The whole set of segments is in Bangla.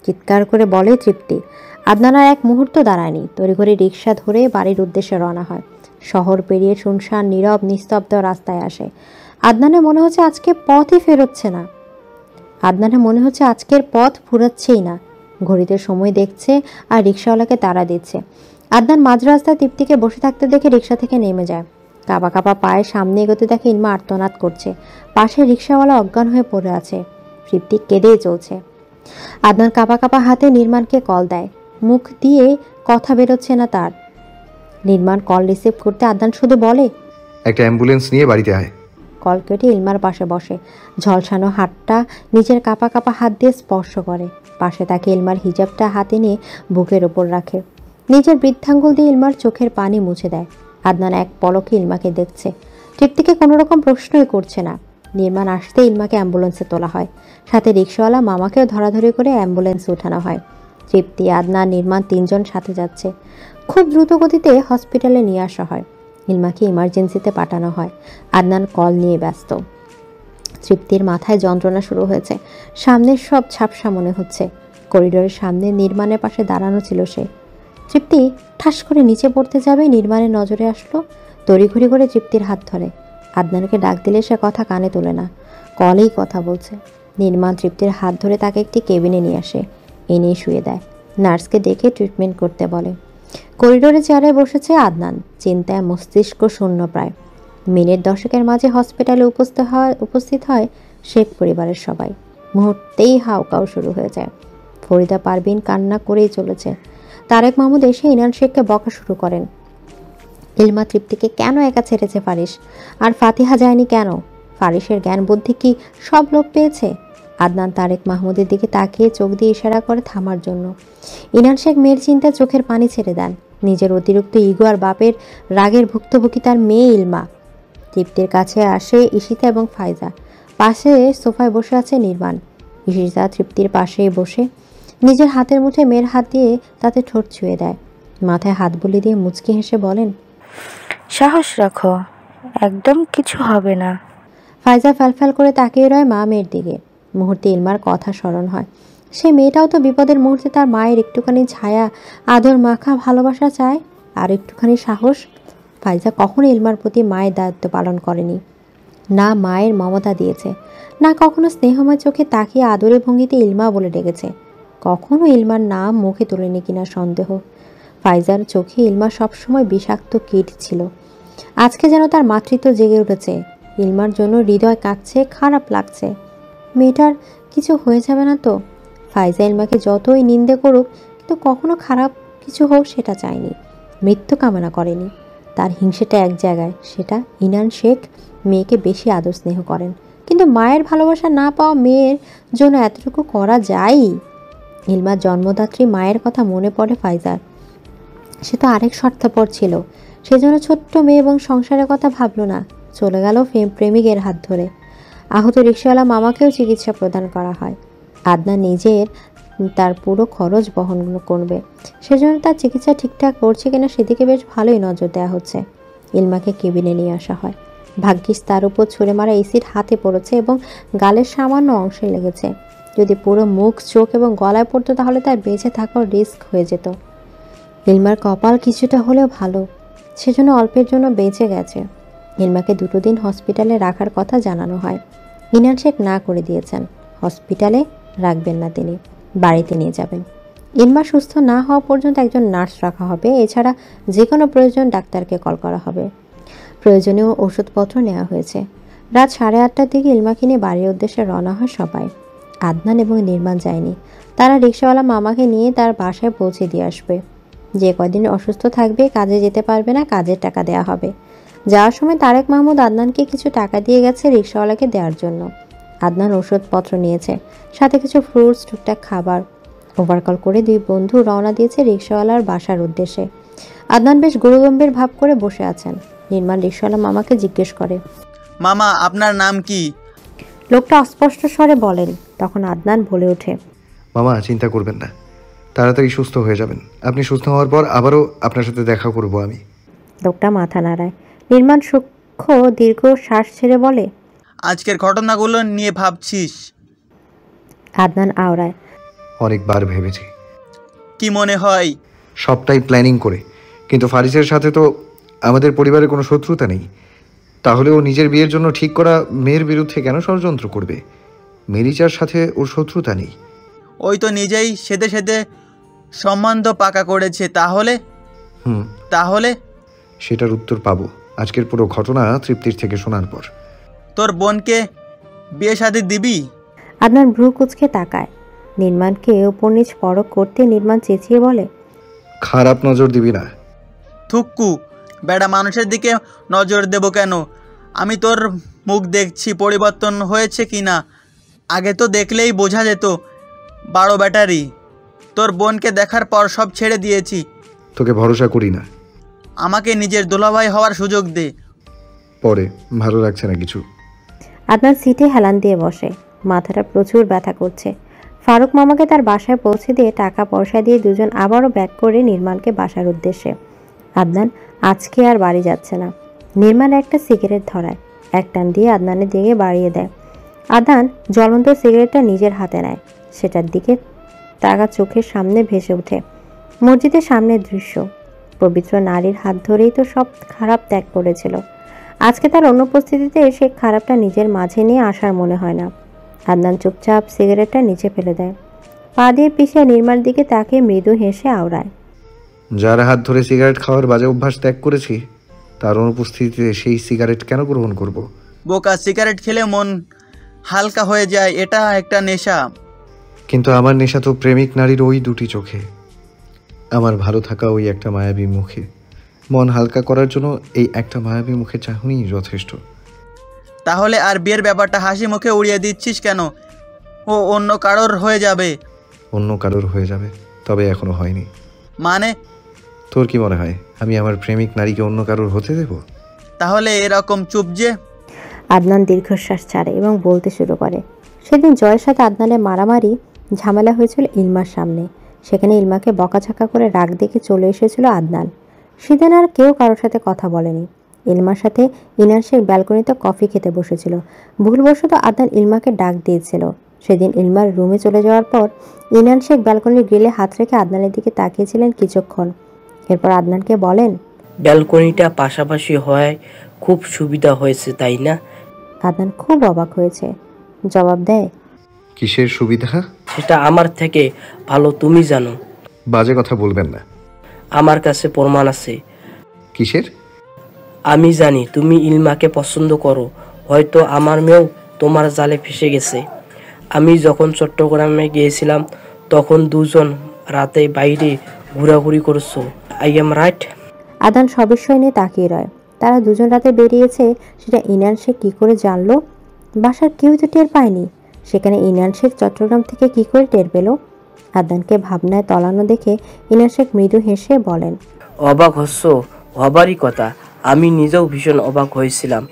চিৎকার করে বলে তৃপ্তি। আদনান আর এক মুহূর্ত দাঁড়ায়নি, তড়িঘড়ি রিক্সা ধরে বাড়ির উদ্দেশ্যে রওনা হয়। শহর পেরিয়ে শুনশান নীরব নিস্তব্ধ রাস্তায় আসে। আদনানের মনে হচ্ছে আজকের পথ ফুরাচ্ছেই না। ঘড়িতে সময় দেখছে আর রিক্সাওয়ালাকে তাড়া দিচ্ছে। আদনান মাঝ রাস্তায় তৃপ্তিকে বসে থাকতে দেখে রিক্সা থেকে নেমে যায়। কাঁপা কাঁপা পায়ে সামনে এগোতে দেখে ইলমা আর্তনাদ করছে। পাশে রিক্সাওয়ালা অজ্ঞান হয়ে পড়ে আছে। তৃপ্তি কেঁদেই চলছে। আদনান কাঁপা কাঁপা হাতে নির্মাণকে কল দেয়। মুখ দিয়ে কথা বেরোচ্ছে না তার। নির্মাণ কল রিসিভ করতে আদনান শুধু বলে, একটা অ্যাম্বুলেন্স নিয়ে বাড়িতে আয়। কল কেটে ইলমার পাশে বসে। ঝলসানো হাতটা নিজের কাঁপা কাঁপা হাত দিয়ে স্পর্শ করে। পাশে তাকে ইলমার হিজাবটা হাতে নিয়ে বুকের ওপর রাখে। নিজের বৃদ্ধাঙ্গুল দিয়ে ইলমার চোখের পানি মুছে দেয়। আদনান এক পলকে ইলমাকে দেখছে। তৃপ্তিকে কোনো রকম প্রশ্নই করছে না। নির্মাণ আসতে ইলমাকে অ্যাম্বুলেন্সে তোলা হয়। সাথে রিক্সাওয়ালা মামাকেও ধরাধরি করে অ্যাম্বুলেন্সে উঠানো হয়। তৃপ্তি, আদনান, নির্মাণ তিনজন সাথে যাচ্ছে। খুব দ্রুত গতিতে হসপিটালে নিয়ে আসা হয়। ইলমাকে ইমার্জেন্সিতে পাঠানো হয়। আদনান কল নিয়ে ব্যস্ত। তৃপ্তির মাথায় যন্ত্রণা শুরু হয়েছে। সামনের সব ঝাপসা মনে হচ্ছে। করিডোরের সামনে নির্মাণের পাশে দাঁড়ানো ছিল সে। তৃপ্তি ঠাস করে নিচে পড়তে যাবে, নির্মাণের নজরে আসলো। তড়িঘড়ি করে তৃপ্তির হাত ধরে। আদনানকে ডাক দিলে সে কথা কানে তোলে না, কলেই কথা বলছে। নির্মাণ তৃপ্তির হাত ধরে তাকে একটি কেবিনে নিয়ে আসে, এনে শুয়ে দেয়। নার্সকে ডেকে ট্রিটমেন্ট করতে বলে। করিডোরে চেয়ারে বসেছে আদনান, চিন্তায় মস্তিষ্ক শূন্য প্রায়। মিনিট 10 মাঝে হসপিটালে উপস্থিত হয় শেখ পরিবারের সবাই। মুহূর্তেই হাউকাউ শুরু হয়ে যায়। ফরিদা পারভিন কান্না করেই চলেছে। তারেক মাহমুদ এসে ইনান শেখকে বকা শুরু করেন। ইলমা তৃপ্তিকে কেন একা ছেড়েছে ফারিস, আর ফাতিহা যায়নি কেন? ফারিসের জ্ঞান বুদ্ধি কি সব লোক পেয়েছে? আদনান তারেক মাহমুদের দিকে তাকিয়ে চোখ দিয়ে ইশারা করে থামার জন্য। ইনান শেখ মেয়ের চিন্তায় চোখের পানি ছেড়ে দেন। নিজের অতিরিক্ত ইগো আর বাপের রাগের ভুক্তভোগী তার মেয়ে ইলমা। তৃপ্তির কাছে আসে ঈশিতা এবং ফাইজা। পাশে সোফায় বসে আছে নির্বাণ। ঈশিতা তৃপ্তির পাশেই বসে নিজের হাতের মুঠে মেয়ের হাত দিয়ে তাতে ঠোঁট ছুঁয়ে দেয়। মাথায় হাত বুলি দিয়ে মুচকি হেসে বলেন, সাহস রাখো, একদম কিছু হবে না। ফাইজা ফ্যালফ্যাল করে তাকিয়ে রয় মা মেয়ের দিকে। মুহূর্তে ইলমার কথা স্মরণ হয়। সে মেয়েটাও তো বিপদের মুহূর্তে তার মায়ের একটুখানি ছায়া, আদর মাখা ভালোবাসা চায়, আর একটুখানি সাহস। ফাইজা কখনো ইলমার প্রতি মায়ের দায়িত্ব পালন করেনি। না মায়ের মমতা দিয়েছে, না কখনো স্নেহময় চোখে তাকিয়ে আদরে ভঙ্গিতে ইলমা বলে ডেকেছে। কখনো ইলমার নাম মুখে তোলেনি কিনা সন্দেহ। ফাইজার চোখে ইলমা সবসময় বিষাক্ত কীট ছিল। আজকে যেন তার মাতৃত্ব জেগে উঠেছে। ইলমার জন্য হৃদয় কাঁদছে, খারাপ লাগছে। মেয়েটার কিছু হয়ে যাবে না তো? ফাইজা ইলমাকে যতই নিন্দে করুক, কিন্তু কখনো খারাপ কিছু হোক সেটা চায়নি, মৃত্যু কামনা করেনি। তার হিংসেটা এক জায়গায়, সেটা ইনান শেখ মেয়েকে বেশি আদর স্নেহ করেন। কিন্তু মায়ের ভালোবাসা না পাওয়া মেয়ের জন্য এতটুকু করা যায়ই। ইলমার জন্মদাত্রী মায়ের কথা মনে পড়ে ফাইজার। সে তো আরেক স্বার্থপর ছিল। সেজন্য ছোট্ট মেয়ে এবং সংসারের কথা ভাবল না, চলে গেল প্রেমিকের হাত ধরে। আহত রিকশাওয়ালা মামাকেও চিকিৎসা প্রদান করা হয়। আদনান নিজের তার পুরো খরচ বহন করবে। সেজন্য তার চিকিৎসা ঠিকঠাক করছে কিনা সেদিকে বেশ ভালোই নজর দেওয়া হচ্ছে। ইলমাকে কেবিনে নিয়ে আসা হয়। ভাগ্যিস তার উপর ছুঁড়ে মারা এসিড হাতে পড়েছে এবং গালের সামান্য অংশে লেগেছে। যদি পুরো মুখ, চোখ এবং গলায় পড়তো তাহলে তার বেঁচে থাকার রিস্ক হয়ে যেত। ইলমার কপাল কিছুটা হলেও ভালো, সেজন্য অল্পের জন্য বেঁচে গেছে। ইলমাকে 2 দিন হসপিটালে রাখার কথা জানানো হয়। ইনান শেখ না করে দিয়েছেন। হসপিটালে রাখবেন না, তিনি বাড়িতে নিয়ে যাবেন। ইলমা সুস্থ না হওয়া পর্যন্ত একজন নার্স রাখা হবে। এছাড়া যে কোনো প্রয়োজন ডাক্তারকে কল করা হবে। প্রয়োজনীয় ওষুধপত্র নেওয়া হয়েছে। রাত 8:30টার দিকে ইলমাকে নিয়ে বাড়ির উদ্দেশ্যে রওনা হয় সবাই। আদনান এবং নির্মাণ যায়নি। তারা রিকশাওয়ালা মামাকে নিয়ে তার বাসায় পৌঁছে দিয়ে আসবে। যে কয়দিন অসুস্থ থাকবে, কাজে যেতে পারবে না, কাজের টাকা দেওয়া হবে। যাওয়ার সময় তারেক মাহমুদ আদনানকে কিছু টাকা দিয়ে গেছে রিকশাওয়ালাকে দেওয়ার জন্য। আদনান ওষুধপত্র নিয়েছে, সাথে কিছু ফ্রুটস, টুকটাক খাবার। ওভারকল করে 2 বন্ধু রওনা দিয়েছে রিকশাওয়ালার বাসার উদ্দেশ্যে। আদনান বেশ গুরুগম্ভীর ভাব করে বসে আছেন। নির্মাণ রিকশাওয়ালা মামাকে জিজ্ঞেস করে, মামা আপনার নাম কি? লোকটা অস্পষ্ট স্বরে বলেন। তখন আদনান বলে ওঠে, মামা চিন্তা করবেন না, তাড়াতাড়ি সুস্থ হয়ে যাবেন। আপনি সুস্থ হওয়ার পর আবারও আপনার সাথে দেখা করব আমি। লোকটা মাথা নাড়ায়। নির্মাণ সূক্ষ্ম দীর্ঘ শ্বাস ছেড়ে বলে, আজকের ঘটনাগুলো নিয়ে ভাবছিস? আদনান আওড়ায়, অনেকবার ভেবেছি, কি মনে হয়? সবটাই প্ল্যানিং করে। কিন্তু ফারিসের সাথে তো আমাদের পরিবারের কোনো শত্রুতা নেই। তাহলে ও নিজের বিয়ের জন্য ঠিক করা মেয়ের বিরুদ্ধে কেন ষড়যন্ত্র করবে? মেরিচার সাথে ওর শত্রুতা নেই। ওই তো নিজেই সেদে সেদে সম্বন্ধ পাকা করেছে। তাহলে হুম, তাহলে সেটার উত্তর পাবো আজকের পুরো ঘটনা তৃপ্তির থেকে শোনার পর। তোর বোনকে বিয়ে শাদী দিবি? আদনান ভ্রু কুঁচকে তাকায়। নির্মাণকে ওপর নিচ পরখ করতে নির্মাণ চেঁচিয়ে বলে, খারাপ নজর দিবি না। থুক্কু, বেটা মানুষের দিকে নজর দেব কেন? আমি তোর মুখ দেখছি, পরিবর্তন হয়েছে কি না। আগে তো দেখলেই বোঝা যেত বারো ব্যাটারি। তোর বোনকে দেখার পর সব ছেড়ে দিয়েছি। তোকে ভরসা করি না। আমাকে নিজের দুলাভাই হওয়ার সুযোগ দে। পরে ভালো লাগছে না কিছু। আদনান সিটে হেলান দিয়ে বসে। মাথাটা প্রচুর ব্যথা করছে। ফারুক মামাকে তার বাসায় পৌঁছে দিয়ে টাকা পয়সা দিয়ে দুজন আবারও ব্যাক করে নির্মাণকে বাসার উদ্দেশ্যে। আদনান আজকে আর বাড়ি যাচ্ছে না। নির্মাণ একটা সিগারেট ধরায়, এক টান দিয়ে আদনানের দিকে বাড়িয়ে দেয়। আদনান জ্বলন্ত সিগারেটটা নিজের হাতে নেয়। সেটার দিকে তাকা চোখের সামনে ভেসে ওঠে মসজিদের সামনের দৃশ্য। পবিত্র নারীর হাত ধরেই তো সব খারাপ ত্যাগ করেছিল। আজকে তার অনুপস্থিতিতে সে খারাপটা নিজের মাঝে নিয়ে আসার মনে হয় না। আদনান চুপচাপ সিগারেটটা নিচে ফেলে দেয়। পা দিয়ে পিছিয়ে নির্মার দিকে তাকে মৃদু হেসে আওড়ায়। যার হাত ধরে সিগারেট খাওয়ার বাজে অভ্যাস ত্যাগ করেছি, তার অনুপস্থিতিতে সেই সিগারেট কেন গ্রহণ করব? বোকা, সিগারেট খেলে মন হালকা হয়ে যায়, এটা একটা নেশা। কিন্তু আমার নেশা তো প্রেমিক নারীর ওই দুটি চোখে, আমার ভালো থাকা ওই একটা মায়াবী মুখে। মন হালকা করার জন্য এই একটা মায়াবী মুখে চাহনিই যথেষ্ট। তাহলে আর বিয়ের ব্যাপারটা হাসি মুখে উড়িয়ে দিচ্ছিস কেন? ও অন্য কারোর হয়ে যাবে। অন্য কারোর হয়ে যাবে, তবে এখনো হয়নি। মানে? তোর কি মনে হয় আমি আমার প্রেমিক নারীকে অন্য কারোর হতে দেব? তাহলে এরকম চুপ যে? আদনান দীর্ঘশ্বাস ছাড়ে এবং বলতে শুরু করে, সেদিন জয়ের সাথে আদনানের মারামারি ঝামেলা হয়েছিল ইলমার সামনে। সেখানে ইলমাকে বকাঝকা করে রাগ দেখে চলে এসেছিল আদনান। সেদিন আর কেউ কারোর সাথে কথা বলেনি। ইলমার সাথে ইনান শেখ ব্যালকনিতে কফি খেতে বসেছিল। ভুলবশত আদনান ইলমাকে ডাক দিয়েছিল। সেদিন ইলমার রুমে চলে যাওয়ার পর ইনান শেখ ব্যালকনির গ্রিলে হাত রেখে আদনানের দিকে তাকিয়েছিলেন কিছুক্ষণ। এরপর আদনানকে বলেন, ব্যালকনিটা পাশাপাশি হওয়ায় খুব সুবিধা হয়েছে, তাই না? আদনান খুব অবাক হয়েছে। জবাব দেয়, কিসের সুবিধা? সেটা আমার থেকে ভালো তুমি জানো। বাজে কথা বলবেন না। আমার কাছে প্রমাণ আছে। কিসের? আমি জানি তুমি ইলমাকে পছন্দ করো। হয়তো আমার মেয়েও তোমার জালে ফেসে গেছে। আমি যখন চট্টগ্রামে গিয়েছিলাম তখন দুজন রাতে বাইরে ঘোরাঘুরি করছো। I am right? আদান সবিস্ময় নিয়ে তাকিয়ে রয়। তারা দুজন রাতে বেরিয়েছে সেটা ইনান শেখ কী করে জানলো? বাসার কেউ তো টের পায়নি। সেখানে ইনান শেখ চট্টগ্রাম থেকে কী করে টের পেল? আদানকে ভাবনায় তলানো দেখে ইনান শেখ মৃদু হেসে বলেন, অবাক হচ্ছ? হবারই কথা। আমি নিজেও ভীষণ অবাক হয়েছিলাম।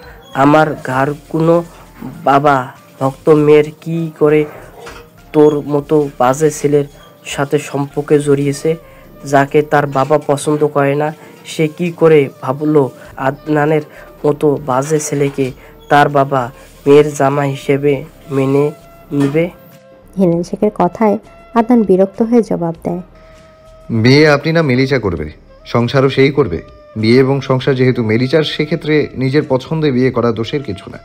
আমার ঘর কোনো বাবা ভক্ত মেয়ের কি করে তোর মতো বাজে ছেলের সাথে সম্পর্কে জড়িয়েছে, যাকে তার বাবা পছন্দ করে না। সে কি করে ভাবলো আদনানের মতো বাজে ছেলেকে তার বাবা মেয়ের জামাই হিসেবে মেনে নিবে? ইনান শেখের কথায় আদান বিরক্ত হয়ে জবাব দেয়, বিয়ে আপনি না মেলিচা করবে, সংসারও সেই করবে। বিয়ে এবং সংসার যেহেতু মেলিচার, সেক্ষেত্রে নিজের পছন্দে বিয়ে করা দোষের কিছু না।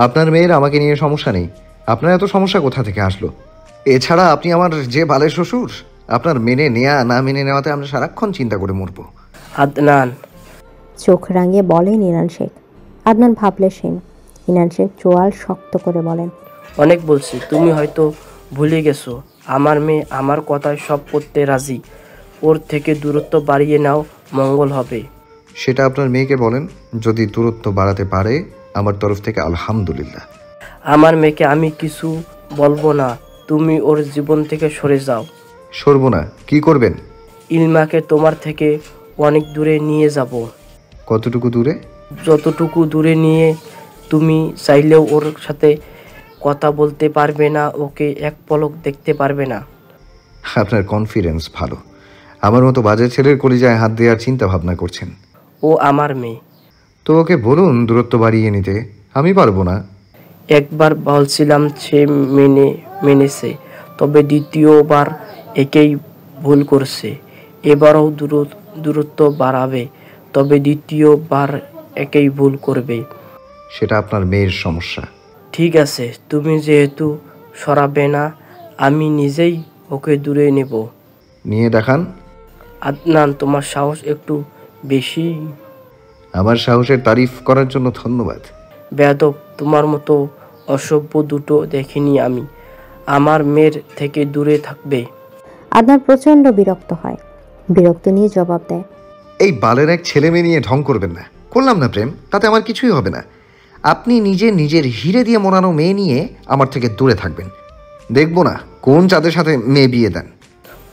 আপনার মেয়ের আমাকে নিয়ে সমস্যা নেই, আপনার এত সমস্যা কোথা থেকে আসলো? এছাড়া আপনি আমার যে বালের শ্বশুর, আপনার মেনে নেয়া না মেনে নেওয়াতে আমরা সারাক্ষণ চিন্তা করে মরবো। আদনান চোখ রাঙিয়ে বলেন ইনান শেখ। আদনান ভাবলে সেন। ইনান শেখ চোয়াল শক্ত করে বলেন, অনেক বলছি, তুমি হয়তো ভুলে গেছো। আমার মেয়ে আমার কথায় সব করতে রাজি। ওর থেকে দূরত্ব বাড়িয়ে নাও, মঙ্গল হবে। সেটা আপনার মেয়েকে বলেন, যদি দূরত্ব বাড়াতে পারে আমার তরফ থেকে আলহামদুলিল্লাহ। আমার মেয়েকে আমি কিছু বলবো না, তুমি ওর জীবন থেকে সরে যাও। সরব না? কি করবেন? ইলমাকে তোমার থেকে অনেক দূরে নিয়ে যাব। কতটুকু দূরে? যতটুকু দূরে নিয়ে তুমি চাইলেও ওর সাথে কথা বলতে পারবে না, ওকে এক পলক দেখতে পারবে না। আপনার কনফিডেন্স ভালো। আমার মতো বাজে ছেলের কলিজায় হাত দেওয়ার চিন্তা ভাবনা করছেন। ও আমার মেয়ে। তো ওকে বলুন দূরত্ব বাড়িয়ে নিতে। আমি পারবো না। একবার বলছিলাম, সে মেনেছে। তবে দ্বিতীয়বার একেই ভুল করছে। এবারও দূরত্ব বাড়াবে, তবে দ্বিতীয়বার একেই ভুল করবে। সেটা আপনার মেয়ের সমস্যা। ঠিক আছে, তুমি যেহেতু সরাবে না, আমি নিজেই ওকে দূরে নেব। নিয়ে দেখান। আদনান, তোমার সাহস একটু বেশি। আমার সাহসের তারিফ করার জন্য ধন্যবাদ। বেয়াদব, তোমার মতো অসভ্য দুটো দেখিনি আমি। আমার মেয়ের থেকে দূরে থাকবে। আদনান প্রচণ্ড বিরক্ত হয়, বিরক্ত নিয়ে জবাব দেয়, এই বালের এক ছেলে মেয়ে নিয়ে ঢং করবেন না। করলাম না প্রেম, তাতে আমার কিছুই হবে না। আপনি নিজের হিরে দিয়ে মোড়ানো মেয়ে নিয়ে আমার থেকে দূরে থাকবেন। দেখবো না কোন চাঁদের সাথে মেয়ে বিয়ে দেন।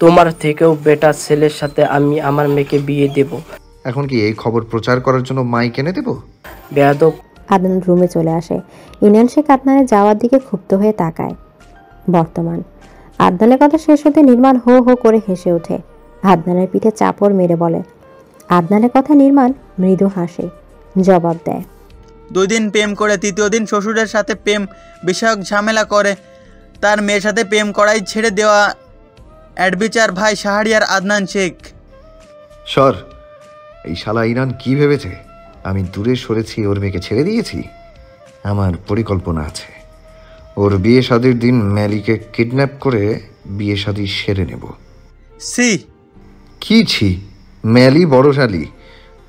তোমার থেকেও বেটা ছেলের সাথে আমি আমার মেয়েকে বিয়ে দেব। এখন কি এই খবর প্রচার করার জন্য মাইক এনে দেব? বেয়াদব। আদনান রুমে চলে আসে। ইনান শেখ আদনানের যাওয়ার দিকে ক্ষুব্ধ হয়ে তাকায়। বর্তমান আদনানের কথা শেষ হতে নির্মাণ হো হো করে হেসে ওঠে। আদনানের পিঠে চাপড় মেরে বলে। আদনানের কথা নির্মাণ মৃদু হাসে, জবাব দেয়, 2 দিন প্রেম করে 3য় দিন শ্বশুরের সাথে প্রেম বিষয়ক ঝামেলা করে তার মেয়ের সাথে প্রেম করাই ছেড়ে দেওয়া অ্যাডভেঞ্চার ভাই শাহরিয়ার আদনান শেখ। সর। এই শালা ইরান কি ভেবেছে আমি দূরে সরেছি, ওর মেয়েকে ছেড়ে দিয়েছি? আমার পরিকল্পনা আছে। ওর বিয়ে শাদির দিন ম্যালিকে কিডন্যাপ করে বিয়ে শাদি সেরে নেব। সি কি ছি? ম্যালি বড়শালী,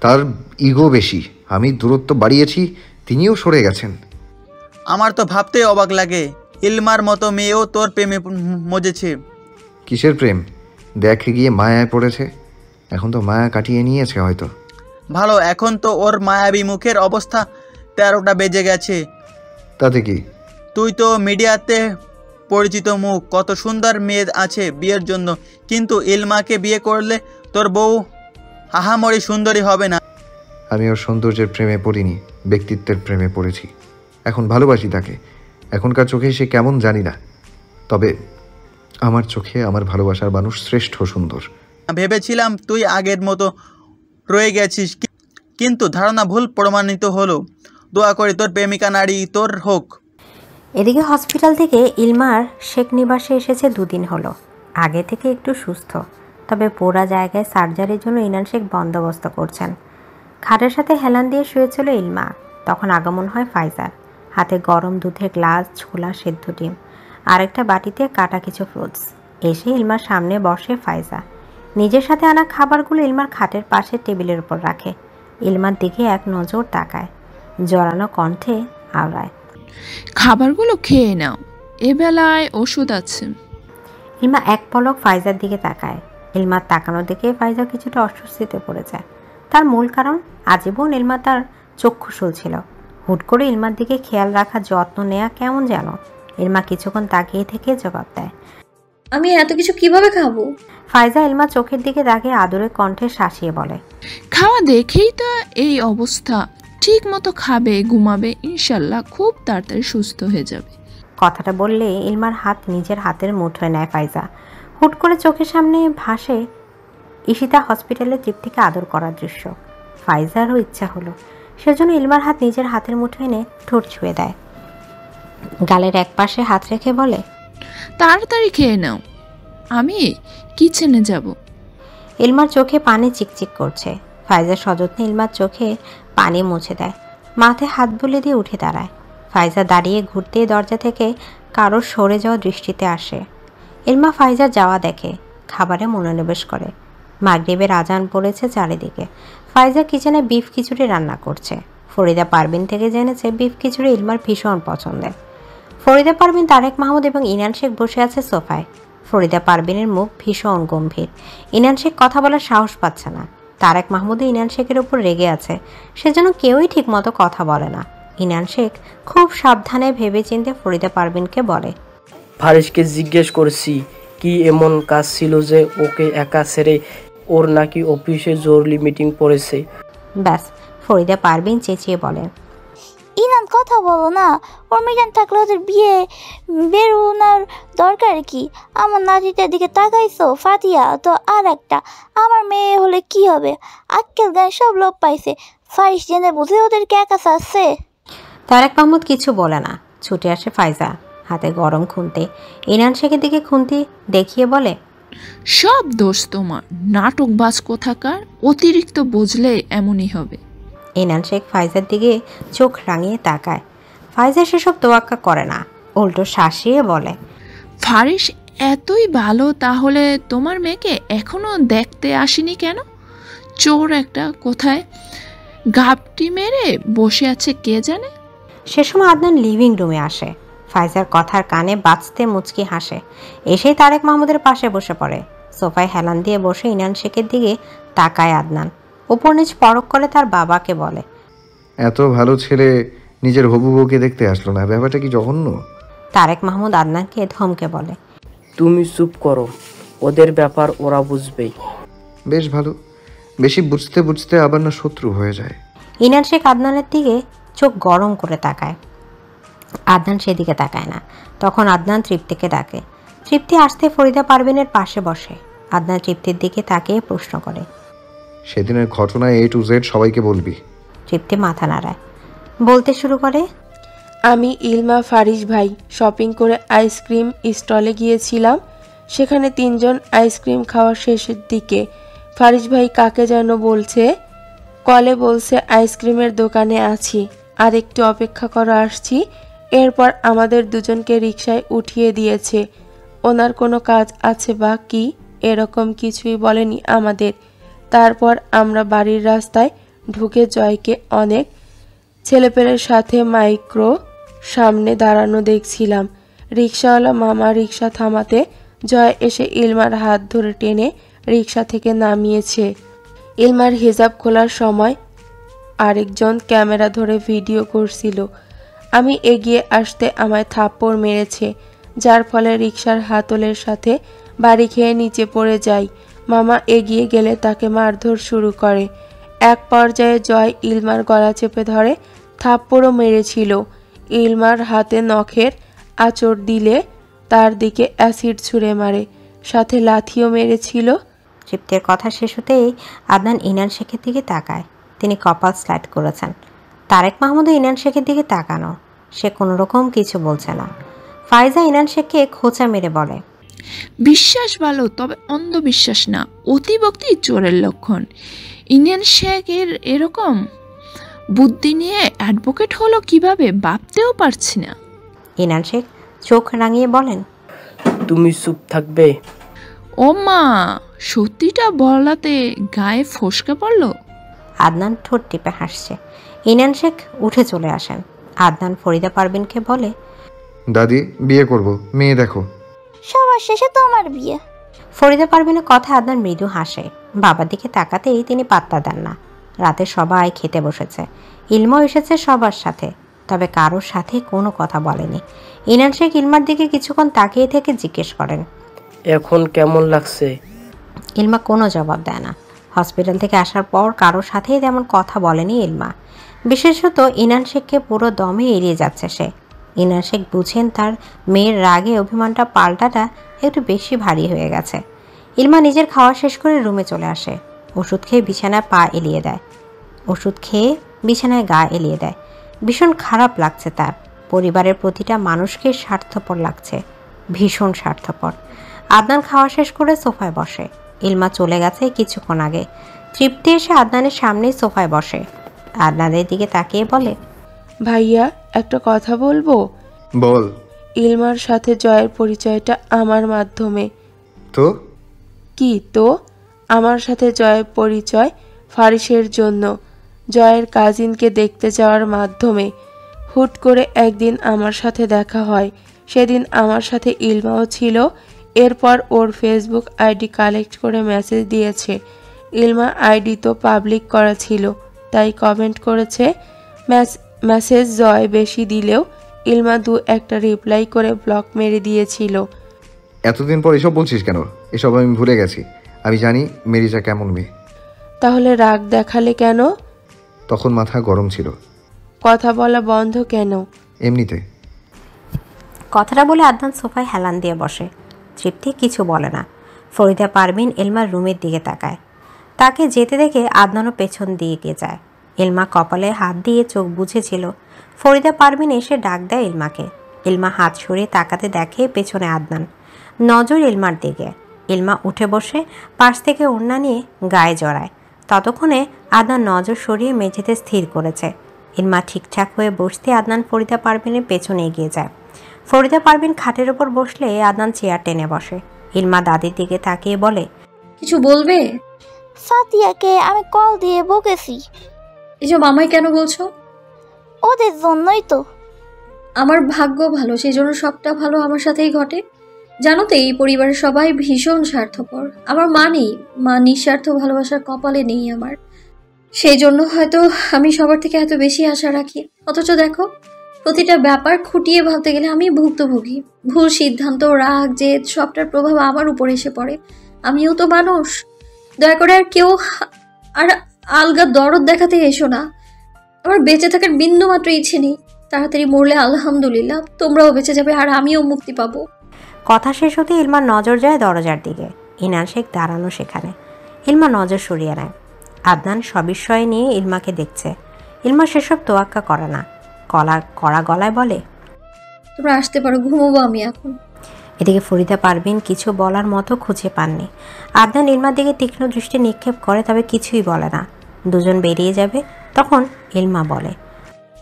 তার ইগো বেশি। আমি দূরত্ব বাড়িয়েছি, তিনিও সরে গেছেন। আমার তো ভাবতেই অবাক লাগে, ইলমার মতো মেয়েও তোর প্রেমে মজেছে। কিসের প্রেম? দেখে গিয়ে মায়ায় পড়েছে। এখন তো মায়া কাটিয়ে নিয়েছে হয়তো। ভালো, এখন তো ওর মায়াবী মুখের অবস্থা 13টা বেজে গেছে। তাতে কি? তুই তো মিডিয়াতে পরিচিত মুখ, কত সুন্দর মেয়ে আছে বিয়ের জন্য, কিন্তু ইলমাকে বিয়ে করলে তোর বউ আহামরি সুন্দরী হবে না। আমি ওর সৌন্দর্যের প্রেমে পড়িনি, ব্যক্তিত্বের প্রেমে পড়েছি। এখন ভালোবাসি তাকে। এখনকার চোখে সে কেমন জানি না, তবে আমার চোখে আমার ভালোবাসার মানুষ শ্রেষ্ঠ সুন্দর। ভেবেছিলাম তুই আগের মতো রয়ে গেছিস, কিন্তু ধারণা ভুল প্রমাণিত হলো। দোয়া করি তোর প্রেমিকা নারী তোর হোক। এদিকে হসপিটাল থেকে ইলমার শেখ নিবাসে এসেছে 2 দিন হলো। আগে থেকে একটু সুস্থ, তবে পোড়া জায়গায় সার্জারির জন্য ইনান শেখ বন্দোবস্ত করছেন। খাটের সাথে হেলান দিয়ে শুয়েছিল ইলমা। তখন আগমন হয় ফাইজার। হাতে গরম দুধের গ্লাস, ছোলা সেদ্ধ ডিম, আরেকটা বাটিতে কাটা কিছু ফ্রুটস। এসে ইলমার সামনে বসে ফাইজা। নিজের সাথে আনা খাবারগুলো ইলমার খাটের পাশে টেবিলের উপর রাখে। ইলমার দিকে এক নজর তাকায়, জড়ানো কণ্ঠে আওড়ায়, খাবারগুলো খেয়ে নাও, এবেলায় ওষুধ আছে। ইলমা এক পলক ফাইজার দিকে তাকায়। ইলমার তাকানো দেখে ফাইজা কিছুটা অস্বস্তিতে পড়ে যায়। তার মূল কারণ, আজীবন ইলমা তার চক্ষুশূল ছিল। হুট করে ইলমার দিকে খেয়াল রাখা, যত্ন নেয়া কেমন যেন। ইলমা কিছুক্ষণ তাকিয়ে থেকে জবাব দেয়, আমি এত কিছু কিভাবে খাবো? ফাইজা ইলমা চোখের দিকে তাকিয়ে আদরের কণ্ঠে শাসিয়ে বলে, খাওয়া দেখেই তো এই অবস্থা। ঠিক মতো খাবে, ঘুমাবে, ইনশাল্লাহ খুব তাড়াতাড়ি সুস্থ হয়ে যাবে। কথাটা বললে ইলমার হাত নিজের হাতের মুঠোয় নেয় ফাইজা। হুট করে চোখের সামনে ভাসে ঈশিতা হসপিটালের ট্রিপ থেকে আদর করার দৃশ্য। ফাইজারও ইচ্ছা হলো, সেজন্য ইলমার হাত নিজের হাতের মুঠোয় এনে ঠোঁট ছুঁয়ে দেয়। গালের এক পাশে হাত রেখে বলে, তাড়াতাড়ি খেয়ে নাও, আমি কিচেনে যাব। ইলমার চোখে পানি চিকচিক করছে। ফাইজা সযত্নে ইলমার চোখে পানি মুছে দেয়, মাথায় হাত বুলিয়ে দিয়ে উঠে দাঁড়ায়। ফাইজা দাঁড়িয়ে ঘুরতেই দরজা থেকে কারোর সরে যাওয়া দৃষ্টিতে আসে। ইলমা ফাইজার যাওয়া দেখে, খাবারে মনোনিবেশ করে। মাগরিবের আজান পড়েছে চারিদিকে। ফাইজা কিচেনে বিফ খিচুড়ি রান্না করছে। ফরিদা পারভিন থেকে জেনেছে বিফ খিচুড়ি ইলমার ভীষণ পছন্দের। ফরিদা পারভিন, তারেক মাহমুদ এবং ইনান শেখ বসে আছে সোফায়। ফরিদা পারভিনের মুখ ভীষণ গম্ভীর। ইনান শেখ কথা বলার সাহস পাচ্ছে না। তারেক মাহমুদ ইনান শেখের উপর রেগে আছে, সেজন্য কেউই ঠিকমতো কথা বলে না। ইনান শেখ খুব সাবধানে ভেবেচিন্তে ফরিদা পারভিনকে বলে, ফারিসকে জিজ্ঞেস করছি কি এমন কাজ ছিল যে ওকে একা ছেড়ে, ওর নাকি অফিসে জরুরি মিটিং পড়েছে। ব্যাস। ফরিদা পারভিন চেঁচিয়ে বলে, ইনান কথা বলো না, ওর মিজান থাকলে ওদের বিয়ে বেরোনোর দরকার কি? আমার নাতিটার দিকে তাকাইছো? ফাতিয়া তো আর একটা, আমার মেয়ে হলে কি হবে? আক্কেল গায়ে সব লোপ পাইছে। ফারিস জেনে বুঝে ওদেরকে একা আছে। তারেক মাহমুদ কিছু বলে না। ছুটে আসে ফাইজা। হাতে গরম খুন্তি। ইনান শেখের দিকে খুন্তি দেখিয়ে বলে, সব দোষ তোমার, নাটকবাজ কোথাকার, অতিরিক্ত বুঝলে এমনই হবে। ইনান শেখ ফাইজার দিকে চোখ রাঙিয়ে তাকায়। ফাইজা সেসব তোয়াক্কা করে না, উল্টো শাসিয়ে বলে, ফারিস এতই ভালো, তাহলে তোমার মেয়েকে এখনো দেখতে আসেনি কেন? চোর একটা, কোথায় গাপটি মেরে বসে আছে কে জানে। সে সময় আদনান লিভিং রুমে আসে। ফাইজার কথার কানে বাঁচতে মুচকি হাসে। এসেই তারেক মাহমুদের পাশে বসে পড়ে। সোফায় হেলান দিয়ে বসে ইনান শেখের দিকে তাকায় আদনান। উপর নিচ পরখ করে তার বাবাকে বলে, এত ভালো ছেলে নিজের হবু বউকে দেখতে আসলো না, ব্যাপারটা কি জঘন্য। তারেক মাহমুদ আদনানকে ধমকে বলে, তুমি চুপ করো, ওদের ব্যাপার ওরা বুঝবেই। বেশ ভালো, বেশি বুঝতে বুঝতে আবার না শত্রু হয়ে যায়। ইনান শেখ আদনানের দিকে চোখ গরম করে তাকায়। আদনান সেদিকে তাকায় না। তখন আদনান তৃপ্তিকে ডাকে। তৃপ্তি আসতে ফরিদা পারভিনের পাশে বসে। আদনান তৃপ্তির দিকে তাকিয়ে প্রশ্ন করে, সেদিনের ঘটনা A to Z সবাইকে বলবি। তৃপ্তি মাথা নাড়ায়, বলতে শুরু করে, আমি ইলমা ফারিস ভাই শপিং করে আইসক্রিম স্টলে গিয়েছিলাম। সেখানে 3 জন আইসক্রিম খাওয়ার শেষের দিকে ফারিস ভাই কাকে যেন বলছে, কলে বলছে আইসক্রিমের দোকানে আছি, আর একটু অপেক্ষা করে আসছি। এরপর আমাদের দুজনকে রিকশায় উঠিয়ে দিয়েছে। ওনার কোনো কাজ আছে বা কি এরকম কিছুই বলেনি আমাদের। তারপর আমরা বাড়ির রাস্তায় ঢুকে জয়কে অনেক ছেলেপেলের সাথে মাইক্রো সামনে দাঁড়ানো দেখছিলাম। রিকশাওয়ালা মামা রিকশা থামাতে জয় এসে ইলমার হাত ধরে টেনে রিকশা থেকে নামিয়েছে। ইলমার হিজাব খোলার সময় আরেকজন ক্যামেরা ধরে ভিডিও করছিল। আমি এগিয়ে আসতে আমায় থাপ্পড় মেরেছে, যার ফলে রিকশার হাতলের সাথে বাড়ি খেয়ে নিচে পড়ে যাই। মামা এগিয়ে গেলে তাকে মারধর শুরু করে। এক পর্যায়ে জয় ইলমার গলা চেপে ধরে থাপ্পড়ও মেরেছিল। ইলমার হাতে নখের আঁচড় দিলে তার দিকে অ্যাসিড ছুঁড়ে মারে, সাথে লাথিও মেরেছিল। তৃপ্তির কথা শেষ হতেই আদনান ইনান শেখের দিকে তাকায়। তিনি কপাল স্লাইড করেছেন। তারেক মাহমুদও ইনান শেখের দিকে তাকানো। সে কোনো রকম কিছু বলছে না। ফাইজা ইনান শেখকে খোঁচা মেরে বলে, বিশ্বাস ভালো, তবে অন্ধবিশ্বাস না। অতিভক্তি চোরের লক্ষণ। ইন্ডিয়ান শেখের এরকম বুদ্ধি নিয়ে অ্যাডভোকেট হলো কিভাবে ভাবতেও পারছি না। ইনান শেখ চোখ রাঙিয়ে বলেন, তুমি চুপ থাকবে? ও মা, সত্যিটা বলাতে গায়ে ফসকে পড়লো। আদনান ঠোঁট টিপে হাসছে। ইনান শেখ উঠে চলে আসেন। আদনান ফরিদা পারভিনকে বলে, দাদি, বিয়ে করব, মেয়ে দেখো। সবার শেষে তোমার বিয়ে। ফরিদা পারভিনের কথা আদনান মৃদু হাসে। বাবার দিকে তাকাতেই তিনি পাত্তা দেন না। রাতে সবাই খেতে বসেছে। ইলমাও এসেছে সবার সাথে, তবে কারোর সাথে কোনো কথা বলেনি। ইনান শেখ ইলমার দিকে কিছুক্ষণ তাকিয়ে থেকে জিজ্ঞেস করেন, এখন কেমন লাগছে? ইলমা কোনো জবাব দেয় না। হসপিটাল থেকে আসার পর কারোর সাথেই তেমন কথা বলেনি ইলমা। বিশেষত ইনান শেখকে পুরো দমে এড়িয়ে যাচ্ছে সে। ইনান শেখ বুঝেন তার মেয়ের রাগে অভিমানটা পাল্টাটা একটু বেশি ভারী হয়ে গেছে। ইলমা নিজের খাওয়া শেষ করে রুমে চলে আসে। ওষুধ খেয়ে বিছানায় পা এলিয়ে দেয়। ওষুধ খেয়ে বিছানায় গা এলিয়ে দেয়। ভীষণ খারাপ লাগছে তার। পরিবারের প্রতিটা মানুষকে স্বার্থপর লাগছে, ভীষণ স্বার্থপর। আদনান খাওয়া শেষ করে সোফায় বসে। ইলমা চলে গেছে কিছুক্ষণ আগে। তৃপ্তি এসে আদনানের সামনেই সোফায় বসে। আদনানের দিকে তাকিয়ে বলে, ভাইয়া একটা কথা বলবো? বল। ইলমার সাথে জয়ের পরিচয়টা আমার মাধ্যমে। তো কি তো? আমার সাথে জয়ের পরিচয় ফারিসের জন্য, জয়ের কাজিনকে দেখতে যাওয়ার মাধ্যমে। হুট করে একদিন আমার সাথে দেখা হয়। সেদিন আমার সাথে ইলমাও ছিল। এরপর ওর ফেসবুক আইডি কালেক্ট করে মেসেজ দিয়েছে। ইলমা আইডি তো পাবলিক করা ছিল, তাই কমেন্ট করেছে। মেসেজ জয় বেশি দিলেও ইলমা 2-1টা রিপ্লাই করে ব্লক মেরে দিয়েছিল। এতদিন পর এসব বলছিস কেন? এসব আমি ভুলে গেছি। আমি জানি মেরিজা কেমন মেয়ে। তাহলে রাগ দেখালে কেন? তখন মাথা গরম ছিল। কথা বলা বন্ধ কেন? এমনিতে। কথাটা বলে আদনান সোফায় হেলান দিয়ে বসে। তৃপ্তি কিছু বলে না। ফরিদা পারভিন এলমার রুমের দিকে তাকায়। তাকে যেতে দেখে আদনানও পেছন দিকে যায়। এলমা কপালে হাত দিয়ে চোখ বুঝেছিল। ফরিদা পারভিন এসে ডাক দেয় এলমাকে। ইলমা হাত সরিয়ে তাকাতে দেখে পেছনে আদনান। নজর ইলমার দিকে। ইলমা উঠে বসে পাশ থেকে ওড়না নিয়ে গায়ে জড়ায়। ততক্ষণে আদনান নজর সরিয়ে মেঝেতে স্থির করেছে। ইলমা ঠিকঠাক হয়ে বসতে আদনান ফরিদা পারভিনের পেছনে এগিয়ে যায়। ফরিদা পারভিন খাটের ওপর বসলে আদনান চেয়ার টেনে বসে। ইলমা দাদির দিকে তাকিয়ে বলে, কিছু বলবে? ফাতিয়াকে আমি কল দিয়ে বকেছি। এসব আমায় কেন বলছো? ওদের জন্যই তো। আমার ভাগ্য ভালো, সেই জন্য সবটা ভালো আমার সাথেই ঘটে। জানো তো, এই পরিবারের সবাই ভীষণ স্বার্থপর। আমার মা নেই, মা নিঃস্বার্থ ভালোবাসার কপালে নেই আমার। সেই জন্য হয়তো আমি সবার থেকে এত বেশি আশা রাখি। অথচ দেখো, প্রতিটা ব্যাপার খুঁটিয়ে ভাবতে গেলে আমি ভুক্তভোগী। ভুল সিদ্ধান্ত, রাগ, জেদ সবটার প্রভাব আমার উপর এসে পড়ে। আমিও তো মানুষ। দয়া করে আর কেউ আর আলগা দরদ দেখাতে এসো না। আমার বেঁচে থাকার বিন্দু মাত্র ইচ্ছে নেই। তাড়াতাড়ি মরলে আলহামদুলিল্লাহ, তোমরাও বেঁচে যাবে আর আমিও মুক্তি পাবো। কথা শেষ হতে ইলমার নজর যায় দরজার দিকে। ইনান শেখ দাঁড়ানো সেখানে। ইলমা নজর সরিয়ে নেয়। আদনান সবিস্ময় নিয়ে ইলমাকে দেখছে। ইলমা সেসব তোয়াক্কা করে না, কড়া গলায় বলে, তোমরা আসতে পারো, ঘুমোবো আমি এখন। এদিকে ফরিদা পারভিন কিছু বলার মতো খুঁজে পাননি। আদনান ইলমার দিকে তীক্ষ্ণ দৃষ্টি নিক্ষেপ করে, তবে কিছুই বলে না। দুজন বেরিয়ে যাবে, তখন ইলমা বলে,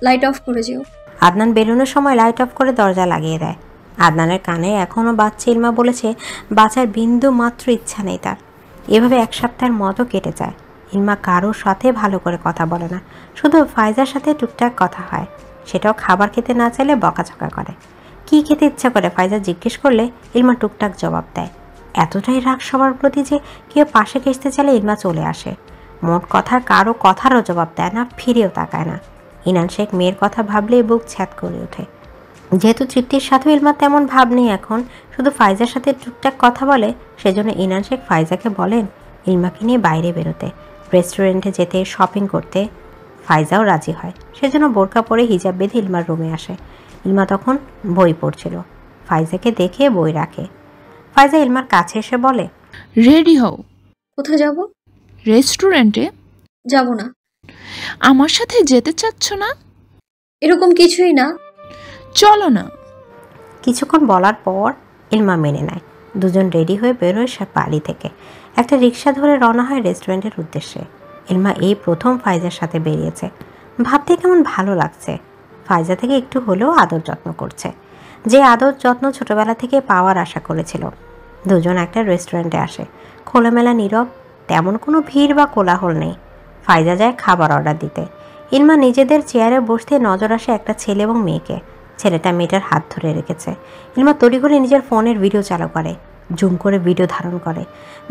লাইট অফ করে যেও। আদনান বেরোনোর সময় লাইট অফ করে দরজা লাগিয়ে দেয়। আদনানের কানে এখনও বাচ্চা। ইলমা বলেছে বাঁচার বিন্দু মাত্র ইচ্ছা নেই তার। এভাবে এক সপ্তাহের মতো কেটে যায়। ইলমা কারোর সাথে ভালো করে কথা বলে না, শুধু ফাইজার সাথে টুকটাক কথা হয়। সেটাও খাবার খেতে না চাইলে বকাঝকা করে। কি খেতে ইচ্ছা করে ফাইজা জিজ্ঞেস করলে ইলমা টুকটাক জবাব দেয়। এতটাই রাগ সবার প্রতি যে কেউ পাশে ঘেঁষতে চাইলে ইলমা চলে আসে। মোট কথা কারো কথারও জবাব দেয় না, ফিরেও তাকায় না। ইনান শেখ মেয়ের কথা ভাবলেই বুক ছ্যাদ করে ওঠে। যেহেতু তৃপ্তির সাথেও ইলমার তেমন ভাব নেই এখন, শুধু ফাইজার সাথে টুকটাক কথা বলে, সেজন্য ইনান শেখ ফাইজাকে বলেন ইলমাকে নিয়ে বাইরে বেরোতে, রেস্টুরেন্টে যেতে, শপিং করতে। ফাইজাও রাজি হয়। সেজন্য বোরকা পরে হিজাব বেঁধে ইলমার রুমে আসে। ইলমা তখন বই পড়ছিল। ফাইজাকে দেখে বই রাখে। ফাইজা ইলমার কাছে এসে বলে, রেডি হও। কোথায় যাব? রেস্টুরেন্টে। যাব না। আমার সাথে যেতে চাচ্ছ না? এরকম কিছুই না। চলো না। কিছুক্ষণ বলার পর ইলমা মেনে নেয়। দুজন রেডি হয়ে বেরোয় সে বাড়ি থেকে। একটা রিক্সা ধরে রওনা হয় রেস্টুরেন্টের উদ্দেশ্যে। ইলমা এই প্রথম ফাইজার সাথে বেরিয়েছে। ভাবতে কেমন ভালো লাগছে। ফাইজা থেকে একটু হলেও আদর যত্ন করছে, যে আদর যত্ন ছোটবেলা থেকে পাওয়ার আশা করেছিল। দুজন একটা রেস্টুরেন্টে আসে। খোলামেলা নীরব, তেমন কোনো ভিড় বা কোলাহল নেই। ফাইজা যায় খাবার অর্ডার দিতে। ইলমা নিজেদের চেয়ারে বসতে নজর আসে একটা ছেলে এবং মেয়েকে। ছেলেটা মেয়েটার হাত ধরে রেখেছে। ইলমা তড়িঘড়ি নিজের ফোনের ভিডিও চালু করে, জুম করে ভিডিও ধারণ করে।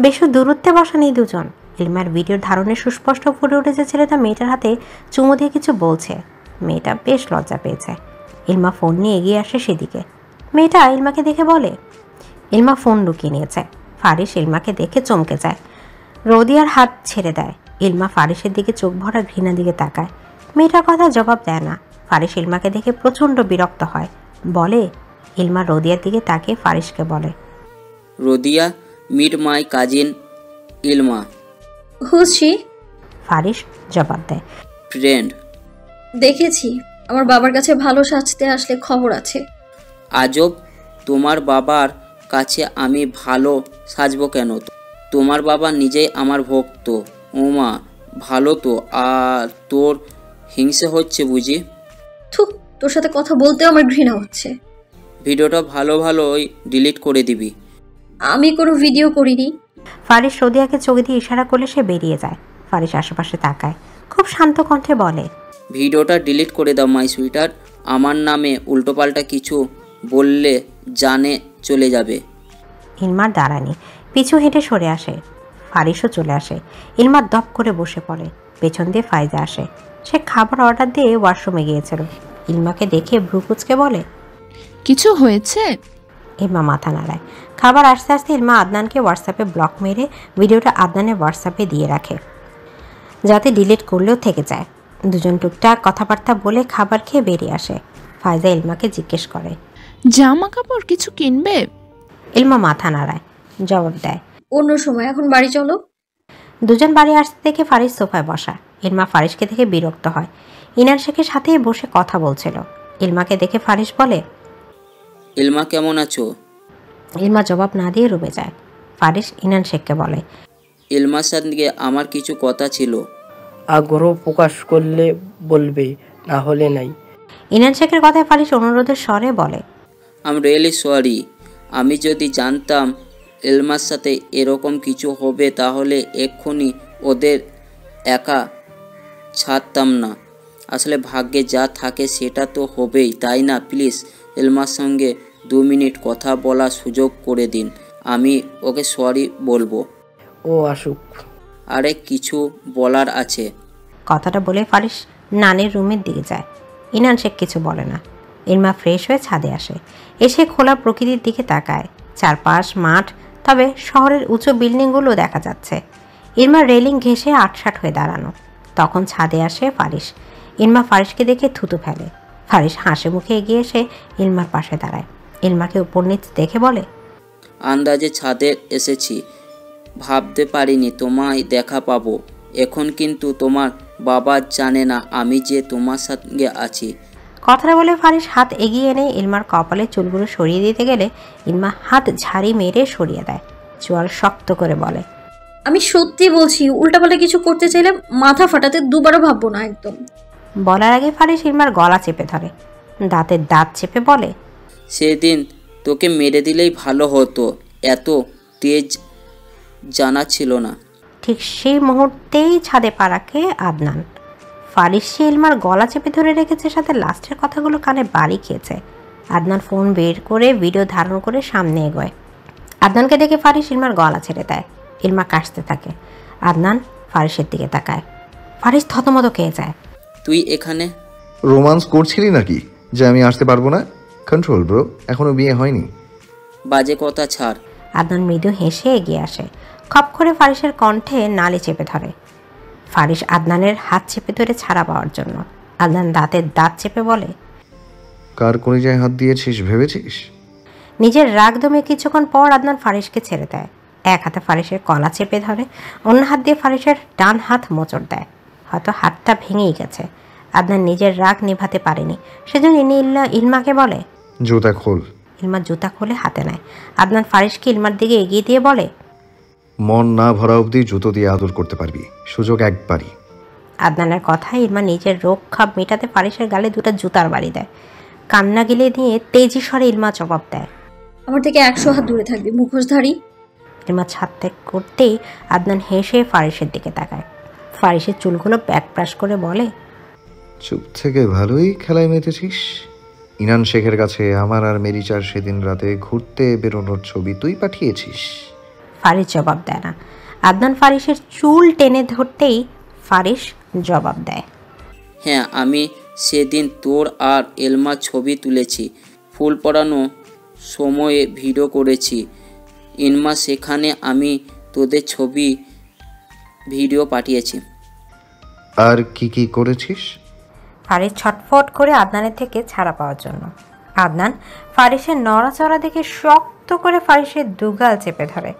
বেশি দূরত্বে বসা নেই দুজন। ইলমার ভিডিওর ধারণে সুস্পষ্ট ফুটে উঠেছে ছেলেটা মেয়েটার হাতে চুমু দিয়ে কিছু বলছে। মেয়েটা বেশ লজ্জা পেয়েছে। ইলমা ফোন নিয়ে এগিয়ে আসে সেদিকে। মেয়েটা ইলমাকে দেখে বলে। ইলমা ফোন লুকিয়ে নিয়েছে। ফারিস ইলমাকে দেখে চমকে যায়। রোদিয়ার হাত ছেড়ে দেয়। ইলমা ফারিসের দিকে চোখ ভরা ঘৃণা দিকে তাকায়। মেয়েটার কথা জবাব দেয় না। ফারিস ইলমাকে দেখে প্রচণ্ড বিরক্ত হয়। বলে, ইলমা রোদিয়ার দিকে তাকিয়ে ফারিসকে বলে, Rodiya, meet my cousin Ilma. Who's she? Faris জবাব দেয়, ফ্রেন্ড। দেখেছি, আমার বাবার কাছে ভালো সাজতে আসলে খবর আছে। আজব, তোমার বাবার কাছে আমি ভালো সাজবো কেন? তোমার বাবা নিজেই আমার ভক্ত। ওমা, ভালো তো। আর তোর হিংসে হচ্ছে বুঝি? থুক, তোর সাথে কথা বলতেও আমার ঘৃণা হচ্ছে। ভিডিওটা ভালোই ডিলিট করে দিবি। আমি কোনো ভিডিও করিনি। ফারিস রোদিয়াকে চোখ দিয়ে ইশারা করলে সে বেরিয়ে যায়। ফারিস আশেপাশে তাকায়, খুব শান্ত কণ্ঠে বলে, ভিডিওটা ডিলিট করে দাও মাই সুইটার। আমার নামে উল্টোপাল্টা কিছু বললে জানে চলে যাবে। ইলমার দাঁড়ানি পিছু হেঁটে সরে আসে। ফারিসও চলে আসে। ইলমার দপ করে বসে পড়ে। পেছন দিয়ে ফাইজা আসে। সে খাবার অর্ডার দিয়ে ওয়াশরুমে গিয়েছিল। ইলমাকে দেখে ভ্রুকুচকে বলে, কিছু হয়েছে? ইলমা মাথা নাড়ায়। খাবার আসতে আসতে ইলমা আদনানকে হোয়াটসঅ্যাপে ব্লক মেরে ভিডিওটা আদনানের হোয়াটসঅ্যাপে দিয়ে রাখে, যাতে ডিলিট করলেও থেকে যায়। দুজন টুকটাক কথাবার্তা বলে খাবার খেয়ে বেরিয়ে আসে। ফাইজা ইলমাকে জিজ্ঞেস করে, জামা কাপড় কিছু কিনবে? ইলমা মাথা নাড়ায়, জবাব দেয়, অন্য সময়, এখন বাড়ি চলো। দুজন বাড়ি আসতে দেখে ফারিস সোফায় বসা। ইলমা ফারিসকে দেখে বিরক্ত হয়। ইনান শেখের সাথে বসে কথা বলছিল। ইলমাকে দেখে ফারিস বলে, ইলমা কেমন আছো? ইলমা জবাব না দিয়ে রুমে যায়। ফারিস ইনান শেখকে বলে, ইলমার সঙ্গে আমার কিছু কথা ছিল। আগ্রহ প্রকাশ করলে বলবে, না হলে নাই। ইনান শেখের কথায় ফারিস অনুরোধের স্বরে বলে, আম রিয়েলি সরি। আমি যদি জানতাম ইলমার সাথে এরকম কিছু হবে তাহলে এক্ষুনি ওদের একা ছাড়তাম না। আসলে ভাগ্যে যা থাকে সেটা তো হবেই, তাই না? প্লিজ ইলমার সঙ্গে 2 মিনিট কথা বলার সুযোগ করে দিন, আমি ওকে সরি বলবো। ও আসুক। আরে কিছু বলার আছে। কথাটা বলে ফারিস নানির রুমের দিকে যায়। ইনান শেখ কিছু বলে না। ইলমা ফ্রেশ হয়ে ছাদে আসে। এসে খোলা প্রকৃতির দিকে তাকায়। চারপাশ মাঠ, তবে শহরের উঁচু বিল্ডিংগুলো দেখা যাচ্ছে। ইলমা রেলিং ঘেঁষে আটসাট হয়ে দাঁড়ানো। তখন ছাদে আসে ফারিস। ইলমা ফারিসকে দেখে থুতু ফেলে। ফারিস হাসি মুখে এগিয়ে এসে ইলমার পাশে দাঁড়ায়। ইলমাকে উপর নিচ দেখে বলে, আন্দাজে ছাদে এসেছি, ভাবতে পারিনি তোমায় দেখা পাবো। এখন কিন্তু তোমার বাবা জানে না আমি যে তোমার সঙ্গে আছি। কথাটা বলে ফারিস হাত এগিয়ে এনে ইলমার কপালে চুলগুলো সরিয়ে দিতে গেলে ইলমা হাত ঝাড়ি মেরে সরিয়ে দেয়। চোয়াল শক্ত করে বলে, আমি সত্যি বলছি, উল্টাপাল্টা কিছু করতে চাইলে মাথা ফাটাতে দুবারও ভাববো না একদম। বলার আগে ফারিস ইলমার গলা চেপে ধরে। দাঁতের দাঁত চেপে বলে, সেদিন তোকে মেরে দিলেই ভালো হতো, এত তেজ জানা ছিল না। ঠিক সেই মুহূর্তেই ছাদে পা রাখে আদনান। ফারিস সে ইলমার গলা চেপে ধরে রেখেছে, সাথে লাস্টের কথাগুলো কানে বাড়ি খেয়েছে। আদনান ফোন বের করে ভিডিও ধারণ করে সামনে এগোয়। আদনানকে দেখে ফারিস ইলমার গলা ছেড়ে দেয়। ইলমা কাশতে থাকে। আদনান ফারিসের দিকে তাকায়। ফারিস থতমত খেয়ে যায়। তুই এখানে? রোমান্স করছিলি নাকি যে আমি আসতে পারবো না? কন্ট্রোল ব্রো, এখনো বিয়ে হয়নি। বাজে কথা ছাড়। আদনান মৃদু হেসে এগিয়ে আসে। খপ করে ফারিসের কণ্ঠে নালি চেপে ধরে। ফারিস আদনানের হাত চেপে ধরে ছাড়া পাওয়ার জন্য। আদনান দাঁতের দাঁত চেপে বলে, কার কলিজায় হাত দিয়েছিস ভেবেছিস? নিজের রাগ দমে কিছুক্ষণ পর আদনান ফারিসকে ছেড়ে দেয়। এক হাতে ফারিসের কলা চেপে ধরে, অন্য হাত দিয়ে ফারিসের ডান হাত মোচড় দেয়। হয়তো হাতটা ভেঙেই গেছে। আদনান নিজের রাগ নিভাতে পারেনি, সেজন্য ইলমাকে বলে, জুতা খোল। ইলমা জুতা খুলে হাতে নেয়। আদনান ফারিসকে ইলমার দিকে এগিয়ে দিয়ে বলে, মন না ভরা অবধি জুতো দিয়ে আদর করতে পারবি, সুযোগ একবারই। আদনানের কথায় ইলমা নিজের রোগ খাপ মেটাতে ফারিসের গালে 2টা জুতার বাড়ি দেয়। কান্না গিলে দিয়ে তেজি স্বরে ইলমা জবাব দেয়, আমার থেকে 100 হাত দূরে থাকবি মুখোশধারী। ইলমা ছাদ ত্যাগ করতেই আদনান হেসে ফারিসের দিকে তাকায়। ফারিসের চুলগুলো ব্যাকপ্রাশ করে বলে, চুপ থেকে ভালোই খেলায় মেতেছিস। ইনান শেখের কাছে আমার আর মেরিচার সেদিন রাতে ঘুরতে বেরোনোর ছবি তুই পাঠিয়েছিস। ফারিস জবাব দেয় না। আদনান ফারিসের চুল টেনে ধরতেই ফারিস জবাব দেয়, হ্যাঁ, আমি সেদিন তোর আর এলমার ছবি তুলেছি, ফুল পরানো সময়ে ভিডিও করেছি। ইনমা সেখানে আমি তোদের ছবি ভিডিও পাঠিয়েছি। আর কি কি করেছিস? ফারিস ছটফট করে আদনানের থেকে ছাড়া পাওয়ার জন্য। আদনান ফারিসের নড়াচড়া দেখে শক্ত করে ফারিসের দুগাল চেপে ধরে।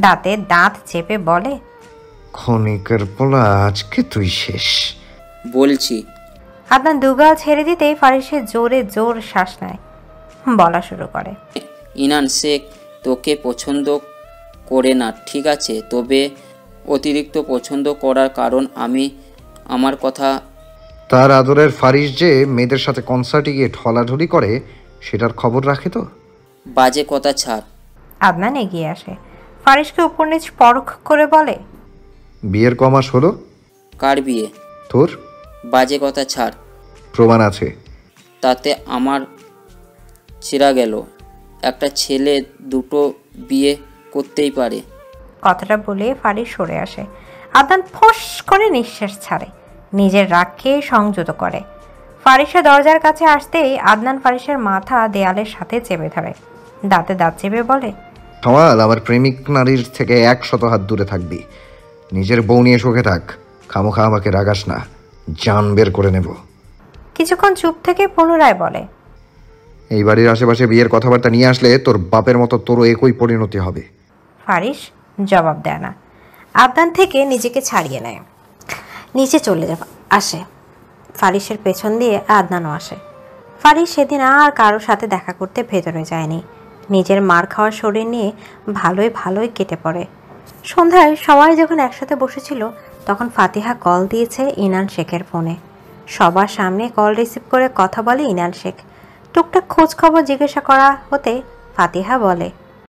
দাঁতে দাঁত চেপে বলে, ক্ষণিকের পোলা, আজকে তুই শেষ। বলছি। আদনান দুগাল ছেড়ে দিতেই ফারিসের জোরে জোর শ্বাস নেয়। বলা শুরু করে, ইনান শেখ তোকে পছন্দ করে না, ঠিক আছে, তবে অতিরিক্ত পছন্দ করার কারণ আমি আমার কথা। তার আদরের ফারিস যে মেয়েদের সাথে কনসার্টে গিয়ে ঠলাঢলি করে সেটার খবর রাখে তো? বাজে কথা ছাড়। আদনান এগিয়ে আসে। ফারিসকে উপর নিচ পরখ করে বলে, বিয়ের কমাস হলো? কার বিয়ে? তোর। বাজে কথা ছাড়। প্রমাণ আছে। তাতে আমার ছেঁড়া গেল। একটা ছেলে 2টো বিয়ে করতেই পারে। কথাটা বলে ফারিস সরে আসে। আদনান ফোঁস করে নিঃশ্বাস ছাড়ে, নিজের রাগকে সংযত করে। ফারিসের দরজার কাছে আসতেই আদনান ফারিসের মাথা দেয়ালের সাথে চেপে ধরে। দাঁতে দাঁত চেপে বলে, কামাল, আমার প্রেমিক নারীর থেকে 100 হাত দূরে থাকবি। নিজের বউ নিয়ে সুখে থাক, খামোখা আমাকে রাগাস না, জান বের করে নেব। কিছুক্ষণ চুপ থেকে পুনরায় বলে, এই বাড়ির আশেপাশে বিয়ের কথাবার্তা নিয়ে আসলে তোর বাপের মতো তোরও একই পরিণতি হবে। ফারিস জবাব দেয় না। আদনান থেকে নিজেকে ছাড়িয়ে নেয়, নিচে চলে আসে। ফারিসের পেছন দিয়ে আদনানও আসে। ফারিস সেদিন আর কারোর সাথে দেখা করতে ভেতরে যায়নি। নিজের মার খাওয়ার শরীর নিয়ে ভালোই কেটে পড়ে। সন্ধ্যায় সবাই যখন একসাথে বসেছিল তখন ফাতিহা কল দিয়েছে ইনান শেখের ফোনে। সবার সামনে কল রিসিভ করে কথা বলে ইনান শেখ। টুকটাক খোঁজ খবর জিজ্ঞাসা করা হতে ফাতিহা বলে,